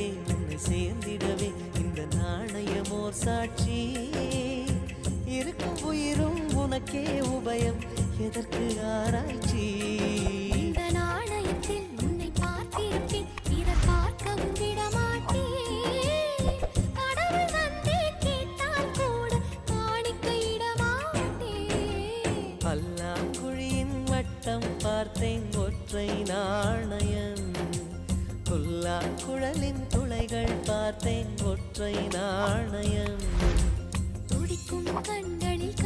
அழகே உன்னை சேர்ந்திடவே இந்த நாணயமோர் சாட்சி இருக்கும் உயிரும் உனக்கே உபயம் எதற்கு ஆராய்ச்சி இந்த நாணயத்தில் உன்னை பார்த்திருப்பேன் பிறர் பார்க்கவும் விடமாட்டேன் கடவுள் வந்தே கேட்டால் கூட காணிக்கையிடமாட்டேன் பல்லாங்குழியின் வட்டம் பார்த்தேன் ஒற்றை நாணயம் புல்லாங்குழலின் துளைகள் பார்த்தேன் ஒற்றை நாணயம் துடிக்கும் கண்களில்